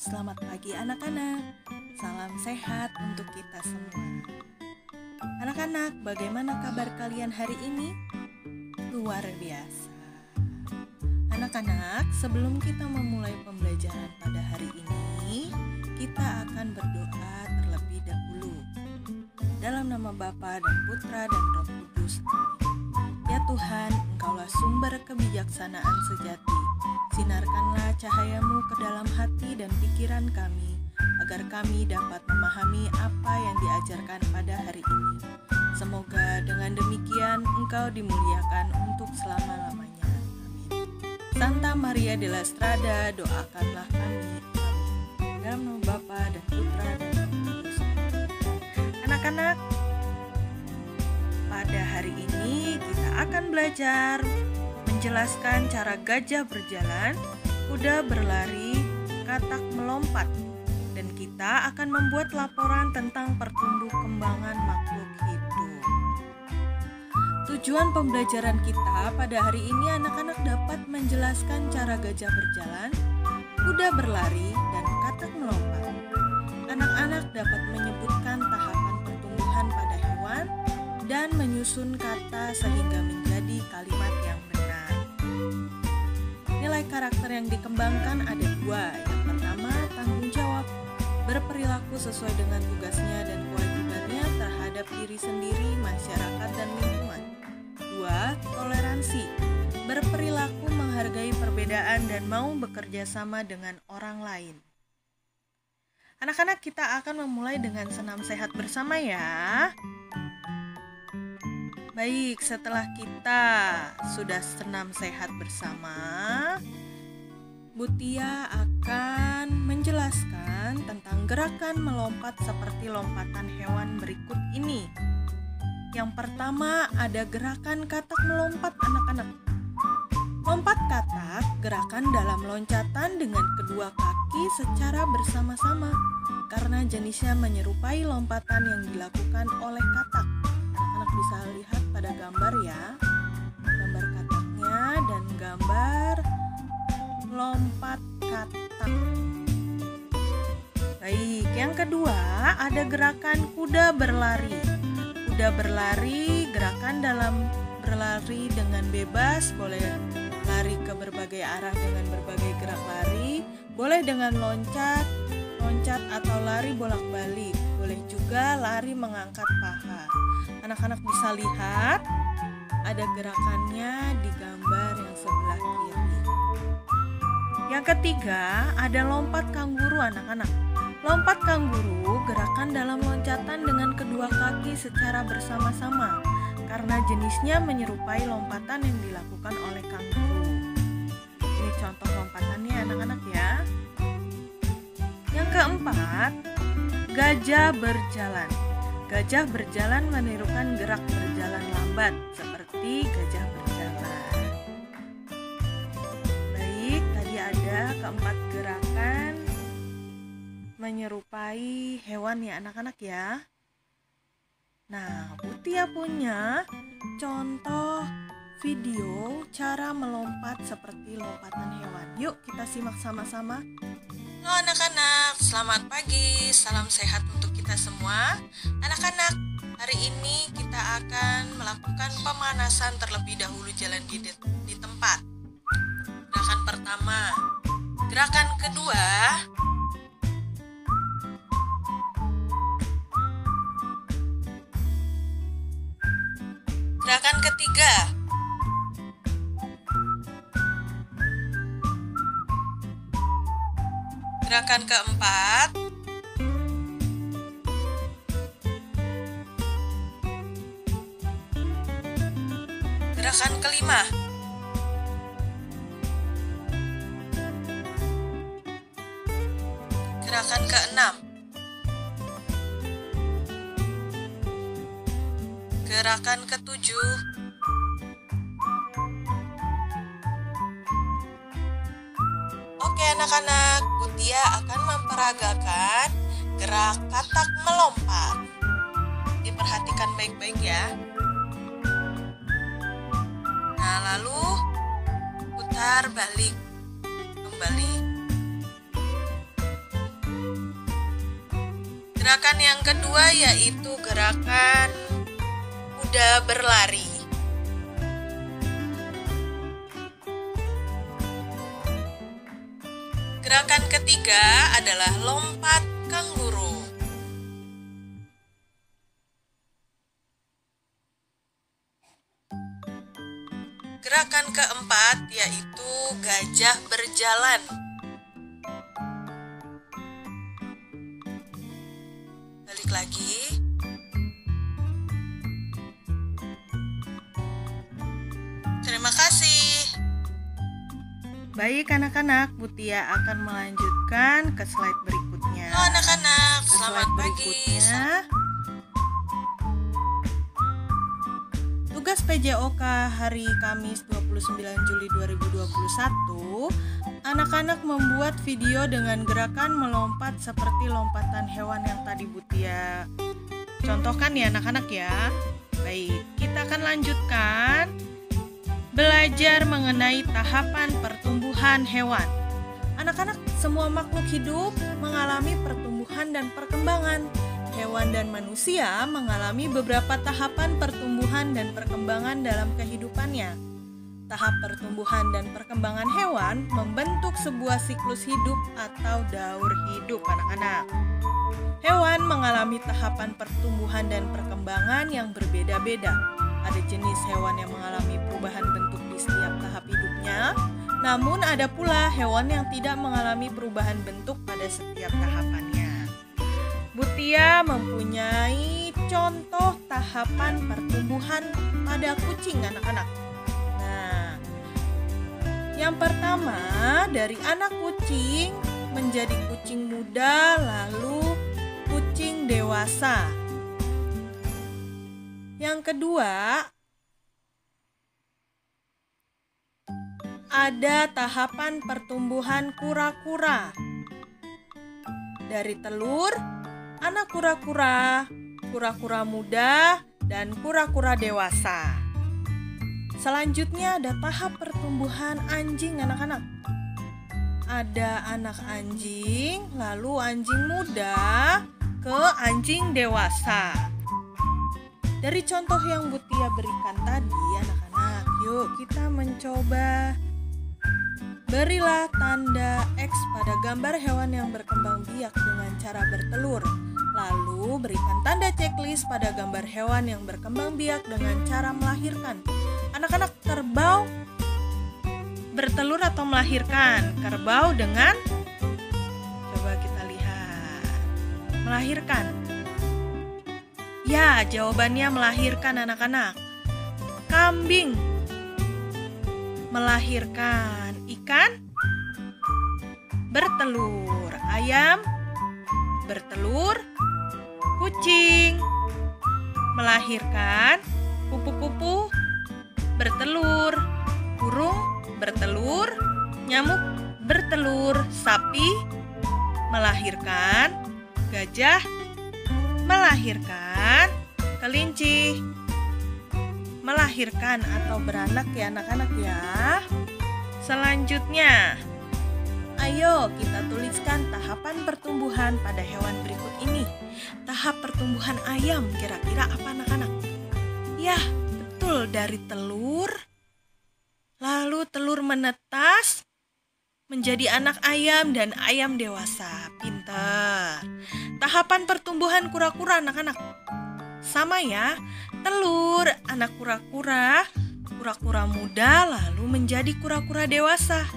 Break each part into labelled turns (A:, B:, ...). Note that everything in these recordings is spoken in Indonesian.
A: Selamat pagi anak-anak. Salam sehat untuk kita semua. Anak-anak, bagaimana kabar kalian hari ini? Luar biasa. Anak-anak, sebelum kita memulai pembelajaran pada hari ini, kita akan berdoa terlebih dahulu. Dalam nama Bapa dan Putra dan Roh Kudus. Ya Tuhan, Engkaulah sumber kebijaksanaan sejati. Sinarkanlah cahayamu ke dalam hati dan pikiran kami, agar kami dapat memahami apa yang diajarkan pada hari ini. Semoga dengan demikian Engkau dimuliakan untuk selama-lamanya. Amin. Santa Maria della Strada, doakanlah kami. Amin. Dalam nama Bapa dan Putra dan Roh Kudus. Anak-anak, pada hari ini kita akan belajar menjelaskan cara gajah berjalan, kuda berlari, katak melompat, dan kita akan membuat laporan tentang pertumbuh kembangan makhluk hidup. Tujuan pembelajaran kita pada hari ini anak-anak dapat menjelaskan cara gajah berjalan, kuda berlari, dan katak melompat. Anak-anak dapat menyebutkan tahapan pertumbuhan pada hewan dan menyusun kata sehingga menjadi kalimat yang benar. Nilai karakter yang dikembangkan ada dua. Yang pertama, tanggung jawab, berperilaku sesuai dengan tugasnya dan kewajibannya terhadap diri sendiri, masyarakat, dan lingkungan. Dua, toleransi, berperilaku menghargai perbedaan dan mau bekerja sama dengan orang lain. Anak-anak, kita akan memulai dengan senam sehat bersama ya. Baik, setelah kita sudah senam sehat bersama, Butia akan menjelaskan tentang gerakan melompat seperti lompatan hewan berikut ini. Yang pertama ada gerakan katak melompat anak-anak. Lompat katak, gerakan dalam loncatan dengan kedua kaki secara bersama-sama karena jenisnya menyerupai lompatan yang dilakukan oleh katak. Anak-anak bisa lihat pada gambar ya, gambar kataknya dan gambar lompat katak. Baik, yang kedua ada gerakan kuda berlari. Kuda berlari, gerakan dalam berlari dengan bebas, boleh lari ke berbagai arah dengan berbagai gerak lari, boleh dengan loncat atau lari bolak-balik, boleh juga lari mengangkat paha. Anak-anak bisa lihat ada gerakannya di gambar yang sebelah kiri. Yang ketiga ada lompat kanguru anak-anak. Lompat kanguru gerakan dalam loncatan dengan kedua kaki secara bersama-sama karena jenisnya menyerupai lompatan yang dilakukan oleh kanguru. Ini contoh lompatannya anak-anak ya. Yang keempat, gajah berjalan. Gajah berjalan menirukan gerak berjalan lambat seperti gajah berjalan. Baik, tadi ada keempat gerakan menyerupai hewan ya anak-anak ya. Nah, Butia punya contoh video cara melompat seperti lompatan hewan. Yuk kita simak sama-sama. Halo anak-anak, selamat pagi, salam sehat untuk kita semua. Anak-anak, hari ini kita akan melakukan pemanasan terlebih dahulu jalan di tempat. Gerakan pertama, gerakan kedua, gerakan ketiga, gerakan keempat, gerakan kelima, gerakan keenam, gerakan ketujuh, Oke anak-anak, Butia akan memperagakan gerak katak melompat. Diperhatikan baik-baik ya. Nah, lalu putar balik kembali. Gerakan yang kedua yaitu gerakan kuda berlari. Gerakan ketiga adalah lompat kanguru. Gerakan keempat yaitu gajah berjalan. Balik lagi. Terima kasih. Baik anak-anak, Mutia akan melanjutkan ke slide berikutnya.
B: Halo anak-anak, selamat pagi.
A: Berikutnya, tugas PJOK hari Kamis 29 Juli 2021, anak-anak membuat video dengan gerakan melompat seperti lompatan hewan yang tadi Mutia contohkan ya anak-anak ya. Baik, kita akan lanjutkan belajar mengenai tahapan pertumbuhan hewan. Anak-anak, semua makhluk hidup mengalami pertumbuhan dan perkembangan. Hewan dan manusia mengalami beberapa tahapan pertumbuhan dan perkembangan dalam kehidupannya. Tahap pertumbuhan dan perkembangan hewan membentuk sebuah siklus hidup atau daur hidup anak-anak. Hewan mengalami tahapan pertumbuhan dan perkembangan yang berbeda-beda. Ada jenis hewan yang mengalami perubahan bentuk di setiap tahap hidupnya, namun ada pula hewan yang tidak mengalami perubahan bentuk pada setiap tahapannya. Mutia mempunyai contoh tahapan pertumbuhan pada kucing anak-anak. Nah, yang pertama dari anak kucing menjadi kucing muda lalu kucing dewasa. Yang kedua, ada tahapan pertumbuhan kura-kura. Dari telur, anak kura-kura, kura-kura muda, dan kura-kura dewasa. Selanjutnya ada tahap pertumbuhan anjing anak-anak. Ada anak anjing, lalu anjing muda ke anjing dewasa. Dari contoh yang Mutia berikan tadi anak-anak, yuk kita mencoba. Berilah tanda X pada gambar hewan yang berkembang biak dengan cara bertelur. Lalu berikan tanda checklist pada gambar hewan yang berkembang biak dengan cara melahirkan. Anak-anak, kerbau bertelur atau melahirkan? Kerbau dengan, coba kita lihat, melahirkan. Ya, jawabannya melahirkan anak-anak. Kambing melahirkan. Ikan bertelur. Ayam bertelur. Kucing melahirkan. Kupu-kupu bertelur. Burung bertelur. Nyamuk bertelur. Sapi melahirkan. Gajah melahirkan. Kelinci melahirkan atau beranak ya anak-anak ya. Selanjutnya, ayo kita tuliskan tahapan pertumbuhan pada hewan berikut ini. Tahap pertumbuhan ayam kira-kira apa anak-anak? Ya, betul, dari telur, lalu telur menetas menjadi anak ayam dan ayam dewasa. Pintar. Tahapan pertumbuhan kura-kura anak-anak. Sama ya, telur, anak kura-kura, kura-kura muda lalu menjadi kura-kura dewasa.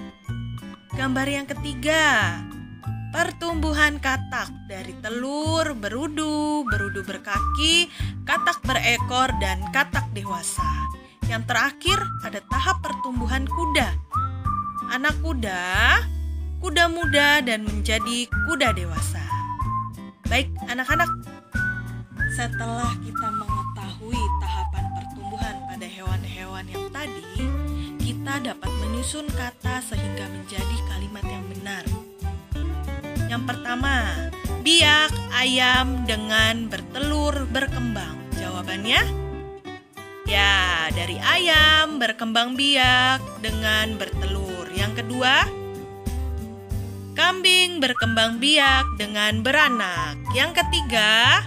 A: Gambar yang ketiga, pertumbuhan katak dari telur, berudu, berudu berkaki, katak berekor, dan katak dewasa. Yang terakhir ada tahap pertumbuhan kuda. Anak kuda, kuda muda, dan menjadi kuda dewasa. Baik anak-anak, setelah kita mengetahui tahapan pertumbuhan pada hewan-hewan yang tadi, kita dapat menyusun kata sehingga menjadi kalimat yang benar. Yang pertama, biak ayam dengan bertelur berkembang. Jawabannya? Ya, dari ayam berkembang biak dengan bertelur. Yang kedua, Kambing berkembang biak dengan beranak. Yang ketiga,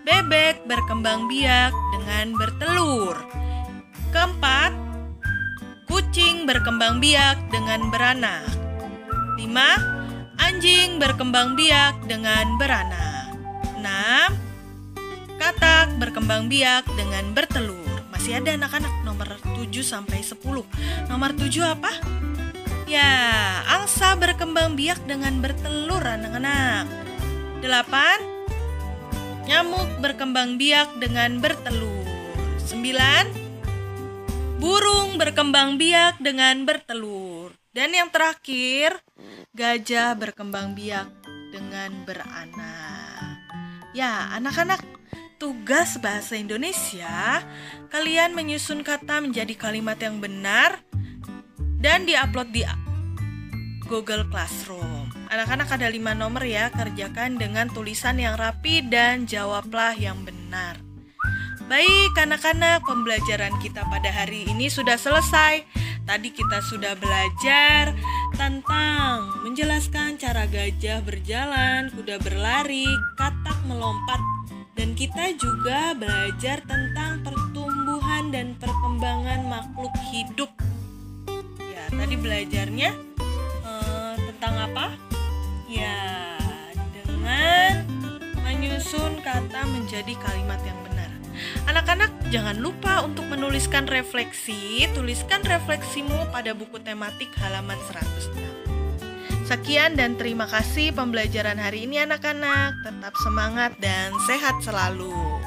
A: bebek berkembang biak dengan bertelur. Keempat, kucing berkembang biak dengan beranak. 5, anjing berkembang biak dengan beranak. 6, katak berkembang biak dengan bertelur. Masih ada anak-anak nomor 7 sampai 10. Nomor 7 apa? Ya, angsa berkembang biak dengan bertelur anak-anak. 8, nyamuk berkembang biak dengan bertelur. 9, burung berkembang biak dengan bertelur. Dan yang terakhir, gajah berkembang biak dengan beranak. Ya, anak-anak, tugas bahasa Indonesia, kalian menyusun kata menjadi kalimat yang benar dan diupload di Google Classroom. Anak-anak ada 5 nomor ya, kerjakan dengan tulisan yang rapi dan jawablah yang benar. Baik anak-anak, pembelajaran kita pada hari ini sudah selesai. Tadi kita sudah belajar tentang menjelaskan cara gajah berjalan, kuda berlari, katak melompat. Dan kita juga belajar tentang pertumbuhan dan perkembangan makhluk hidup. Ya, tadi belajarnya tentang apa? Ya, dengan menyusun kata menjadi kalimat yang benar. Anak-anak, jangan lupa untuk menuliskan refleksi. Tuliskan refleksimu pada buku tematik halaman 106. Sekian dan terima kasih pembelajaran hari ini anak-anak. Tetap semangat dan sehat selalu.